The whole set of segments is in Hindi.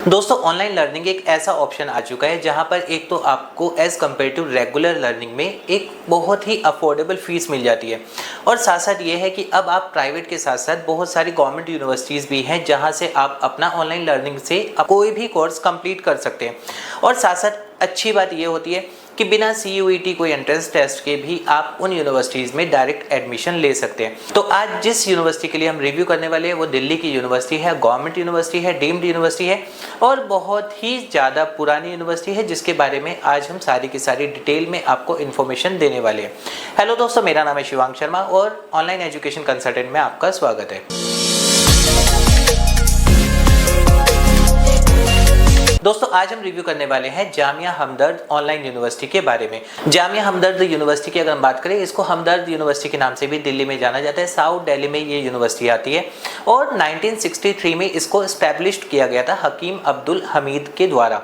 दोस्तों ऑनलाइन लर्निंग एक ऐसा ऑप्शन आ चुका है जहां पर एक तो आपको as compare to regular learning में एक बहुत ही अफोर्डेबल फीस मिल जाती है और साथ साथ ये है कि अब आप प्राइवेट के साथ साथ बहुत सारी गवर्नमेंट यूनिवर्सिटीज़ भी हैं जहां से आप अपना ऑनलाइन लर्निंग से कोई भी कोर्स कंप्लीट कर सकते हैं। और साथ साथ अच्छी बात ये होती है कि बिना CUET कोई एंट्रेंस टेस्ट के भी आप उन यूनिवर्सिटीज़ में डायरेक्ट एडमिशन ले सकते हैं। तो आज जिस यूनिवर्सिटी के लिए हम रिव्यू करने वाले हैं वो दिल्ली की यूनिवर्सिटी है, गवर्नमेंट यूनिवर्सिटी है, डीम्ड यूनिवर्सिटी है और बहुत ही ज़्यादा पुरानी यूनिवर्सिटी है जिसके बारे में आज हम सारी की सारी डिटेल में आपको इन्फॉर्मेशन देने वाले हैं। हेलो दोस्तों, मेरा नाम है शिवांग शर्मा और ऑनलाइन एजुकेशन कंसल्टेंट में आपका स्वागत है। दोस्तों आज हम रिव्यू करने वाले हैं जामिया हमदर्द ऑनलाइन यूनिवर्सिटी के बारे में। जामिया हमदर्द यूनिवर्सिटी की अगर हम बात करें, इसको हमदर्द यूनिवर्सिटी के नाम से भी दिल्ली में जाना जाता है। साउथ दिल्ली में ये यूनिवर्सिटी आती है और 1963 में इसको एस्टैब्लिश्ड किया गया था हकीम अब्दुल हमीद के द्वारा।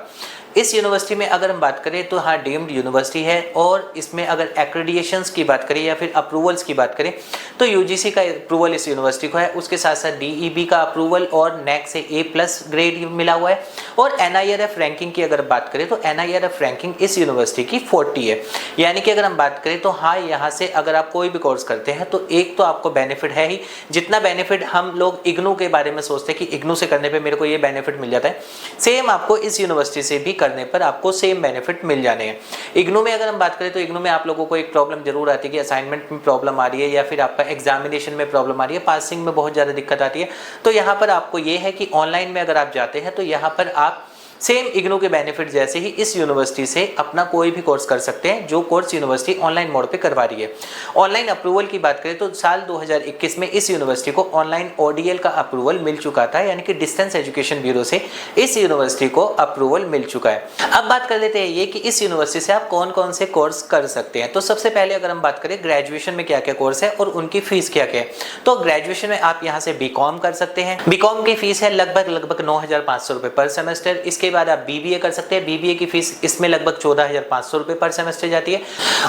इस यूनिवर्सिटी में अगर हम बात करें तो हाँ डीम्ड यूनिवर्सिटी है और इसमें अगर एक्रेडिटेशंस की बात करें या फिर अप्रूवल्स की बात करें तो UGC का अप्रूवल इस यूनिवर्सिटी को है, उसके साथ साथ DEB का अप्रूवल और NAC से A+ ग्रेड मिला हुआ है। और NIRF रैंकिंग की अगर बात करें तो NIRF रैंकिंग इस यूनिवर्सिटी की 40 है। यानी कि अगर हम बात करें तो हाँ यहाँ से अगर आप कोई भी कोर्स करते हैं तो एक तो आपको बेनिफिट है ही, जितना बेनिफिट हम लोग इग्नू के बारे में सोचते हैं कि इग्नू से करने पर मेरे को ये बेनिफिट मिल जाता है, सेम आपको इस यूनिवर्सिटी से भी करने पर आपको सेम बेनिफिट मिल जाने हैं। इग्नू में अगर हम बात करें तो इग्नू में आप लोगों को एक प्रॉब्लम जरूर आती है कि असाइनमेंट में प्रॉब्लम आ रही है या फिर आपका एग्जामिनेशन में प्रॉब्लम आ रही है, पासिंग में बहुत ज़्यादा दिक्कत आती है। तो यहाँ पर आपको ये है कि ऑनलाइन में अगर आप जाते हैं तो यहाँ पर आप सेम इग्नू के बेनिफिट जैसे ही इस यूनिवर्सिटी से अपना कोई भी कोर्स कर सकते हैं जो कोर्स यूनिवर्सिटी ऑनलाइन मोड पे करवा रही है। ऑनलाइन अप्रूवल की बात करें तो साल 2021 में इस यूनिवर्सिटी को ऑनलाइन ODL का अप्रूवल मिल चुका था, यानी कि डिस्टेंस एजुकेशन ब्यूरो से इस यूनिवर्सिटी को अप्रूवल मिल चुका है। अब बात कर लेते हैं ये कि इस यूनिवर्सिटी से आप कौन कौन से कोर्स कर सकते हैं। तो सबसे पहले अगर हम बात करें ग्रेजुएशन में क्या क्या कोर्स है और उनकी फीस क्या क्या है, तो ग्रेजुएशन में आप यहाँ से BCom कर सकते हैं। BCom की फीस है लगभग 9,500 रुपये पर सेमेस्टर। इसके बाद आप BBA कर सकते हैं। BBA की फीस इसमें लगभग 14,500 रुपये पर सेमेस्टर जाती है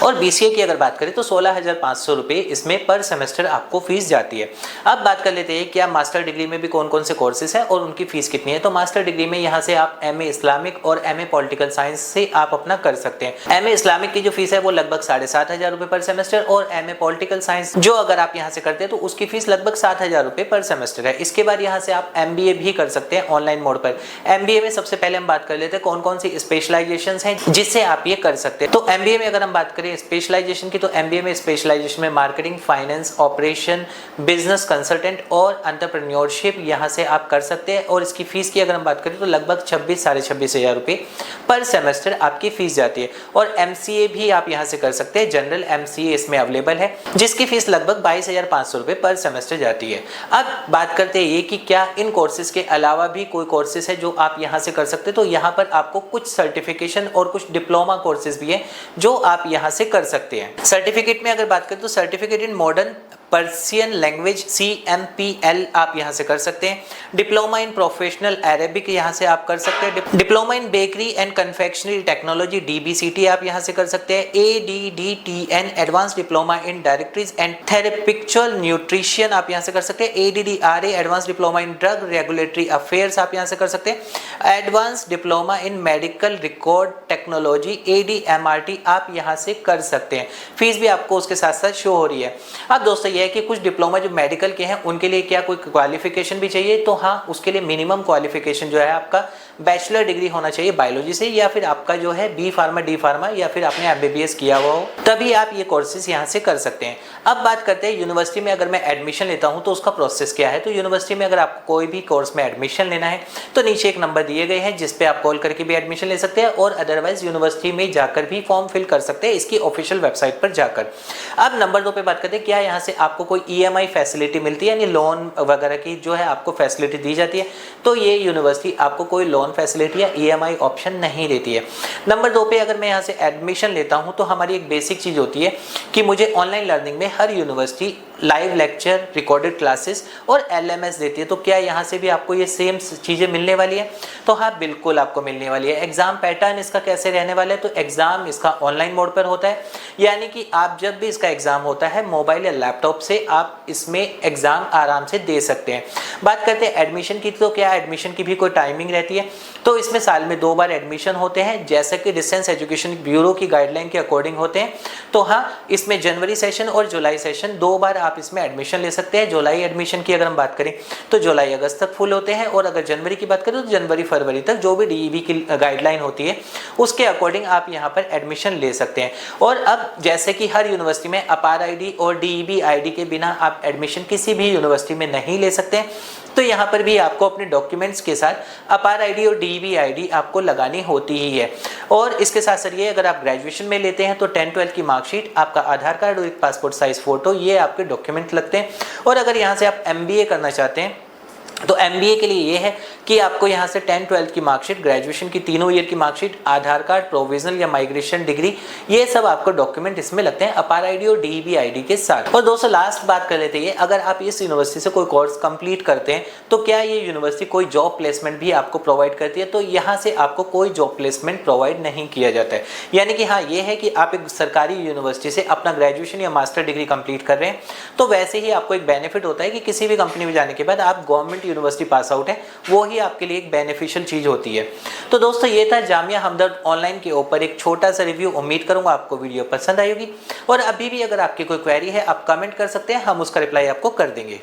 और BCA की अगर बात करें तो 16,500 रुपये इसमें पर सेमेस्टर आपको फीस जाती है। अब बात कर लेते हैं कि आप मास्टर डिग्री में भी कौन कौन से कोर्सेज हैं और उनकी फीस कितनी है। तो मास्टर डिग्री में यहाँ से आप MA इस्लामिक और MA पॉलिटिकल साइंस से आप अपना कर सकते हैं। MA इस्लामिक की जो फीस है वो लगभग 7,500 रुपये पर सेमेस्टर और MA पॉलिटिकल साइंस जो अगर आप यहाँ से करते हैं तो उसकी फीस लगभग 7,000 रुपये पर सेमेस्टर है। इसके बाद यहाँ से आप MBA भी कर सकते हैं ऑनलाइन मोड पर। MBA में सबसे पहले हम बात कर लेते हैं कौन कौन सी स्पेशलाइजेशंस हैं जिससे आप ये कर सकते हैं। तो MBA में अगर हम बात करें स्पेशलाइजेशन की तो MBA में स्पेशलाइजेशन में marketing, finance, operation, business consultant और एंटरप्रेन्योरशिप यहाँ से आप कर सकते हैं और इसकी फीस की अगर हम बात करें तो लगभग 26,000-26,500 रुपये पर सेमेस्टर आपकी फीस जाती है। और MCA भी आप यहाँ से कर सकते हैं, जनरल MCA इसमें अवेलेबल है जिसकी फीस लगभग 22,500 रुपये पर सेमेस्टर जाती है। अब बात करते हैं ये कि क्या इन कोर्सेज के अलावा भी कोई कोर्सेज है जो आप यहाँ से कर सकते हैं। तो यहाँ पर आपको कुछ सर्टिफिकेशन और कुछ डिप्लोमा कोर्सेज भी हैं जो आप यहाँ से कर सकते हैं। सर्टिफिकेट में अगर बात करें तो certificate in modern Persian language CMPL आप यहाँ से कर सकते हैं। डिप्लोमा इन प्रोफेशनल अरेबिक यहाँ से आप कर सकते हैं। Diploma in bakery and confectionery technology DBCT आप यहाँ से कर सकते हैं। ADDTN advance diploma in dietetics and therapeutic nutrition आप यहाँ से कर सकते हैं। ADDRA advance diploma in drug regulatory affairs आप यहाँ से कर सकते हैं। Advance diploma in medical record technology ADMRT आप यहाँ से कर सकते हैं। फीस भी आपको उसके साथ साथ शो हो रही है। अब दोस्तों है कि कुछ डिप्लोमा जो मेडिकल के हैं उनके लिए क्या कोई क्वालिफिकेशन भी चाहिए, तो हाँ उसके लिए मिनिमम क्वालिफिकेशन जो है आपका बैचलर डिग्री होना चाहिए बायोलॉजी से या फिर आपका जो है B फार्मा D फार्मा या फिर आपने MBBS किया हुआ हो, तभी आप ये कोर्सेज यहाँ से कर सकते हैं। अब बात करते हैं यूनिवर्सिटी में अगर मैं एडमिशन लेता हूँ तो उसका प्रोसेस क्या है। तो यूनिवर्सिटी में अगर आपको कोई भी कोर्स में एडमिशन लेना है तो नीचे एक नंबर दिए गए हैं जिसपे आप कॉल करके भी एडमिशन ले सकते हैं और अदरवाइज यूनिवर्सिटी में जाकर भी फॉर्म फिल कर सकते हैं इसकी ऑफिशियल वेबसाइट पर जाकर। अब नंबर 2 पे बात करते हैं क्या यहाँ से आपको कोई EMI फैसिलिटी मिलती है, यानी लोन वगैरह की जो है आपको फैसिलिटी दी जाती है। तो ये यूनिवर्सिटी आपको कोई लोन फैसिलिटी या EMI ऑप्शन नहीं देती है। नंबर 2 पे अगर मैं यहाँ से एडमिशन लेता हूँ तो हमारी एक बेसिक चीज़ होती है कि मुझे ऑनलाइन लर्निंग में हर university live lecture, recorded classes और LMS देती है। तो क्या यहाँ से भी आपको ये सेम चीज़ें मिलने वाली है? तो हाँ बिल्कुल आपको मिलने वाली है। एग्जाम पैटर्न इसका कैसे रहने वाला है, तो एग्जाम इसका ऑनलाइन मोड पर होता है, यानी कि आप जब भी इसका एग्जाम होता है मोबाइल या लैपटॉप से आप इसमें एग्जाम आराम से दे सकते हैं। बात करते हैं एडमिशन की, तो क्या एडमिशन की भी कोई टाइमिंग रहती है? तो इसमें साल में 2 बार एडमिशन होते हैं, जैसे कि डिस्टेंस एजुकेशन ब्यूरो की गाइडलाइन के अकॉर्डिंग होते हैं। तो हाँ, इसमें जनवरी सेशन और जुलाई सेशन 2 बार आप इसमें एडमिशन ले सकते हैं। जुलाई एडमिशन की अगर हम बात करें तो जुलाई अगस्त तक फुल होते हैं, और अगर जनवरी की बात करें तो जनवरी फरवरी तक जो भी डीईबी की गाइडलाइन होती है उसके अकॉर्डिंग आप यहाँ पर एडमिशन ले सकते हैं। और अब जैसे कि हर यूनिवर्सिटी में अपार आईडी और डीईबी आईडी के बिना आप एडमिशन किसी भी यूनिवर्सिटी में नहीं ले सकते, तो यहाँ पर भी आपको अपने डॉक्यूमेंट्स के साथ अपार आईडी और डीईबी आईडी आपको लगानी होती ही है। और इसके साथ साथ ये अगर आप ग्रेजुएशन में लेते हैं तो 10-12 की मार्कशीट, आपका आधार कार्ड और एक पासपोर्ट साइज फोटो, ये आपके डॉक्यूमेंट लगते हैं। और अगर यहाँ से आप एमबीए करना चाहते हैं तो एमबीए के लिए ये है कि आपको यहाँ से 10-12 की मार्कशीट, ग्रेजुएशन की तीनों ईयर की मार्कशीट, आधार कार्ड, प्रोविजनल या माइग्रेशन डिग्री, ये सब आपको डॉक्यूमेंट इसमें लगते हैं अपार आईडी और डीईबी आईडी के साथ। और दोस्तों लास्ट बात कर लेते हैं, अगर आप इस यूनिवर्सिटी से कोई कोर्स कंप्लीट करते हैं तो क्या ये यूनिवर्सिटी कोई जॉब प्लेसमेंट भी आपको प्रोवाइड करती है? तो यहाँ से आपको कोई जॉब प्लेसमेंट प्रोवाइड नहीं किया जाता है। यानी कि हाँ, ये है कि आप एक सरकारी यूनिवर्सिटी से अपना ग्रेजुएशन या मास्टर डिग्री कंप्लीट कर रहे हैं तो वैसे ही आपको एक बेनिफिट होता है कि किसी भी कंपनी में जाने के बाद आप गवर्नमेंट यूनिवर्सिटी पास आउट है, वो ही आपके लिए एक बेनिफिशियल चीज होती है। तो दोस्तों ये था जामिया हमदर्द ऑनलाइन के ऊपर एक छोटा सा रिव्यू। उम्मीद करूंगा आपको वीडियो पसंद आई होगी, और अभी भी अगर आपकी कोई क्वेरी है आप कमेंट कर सकते हैं, हम उसका रिप्लाई आपको कर देंगे।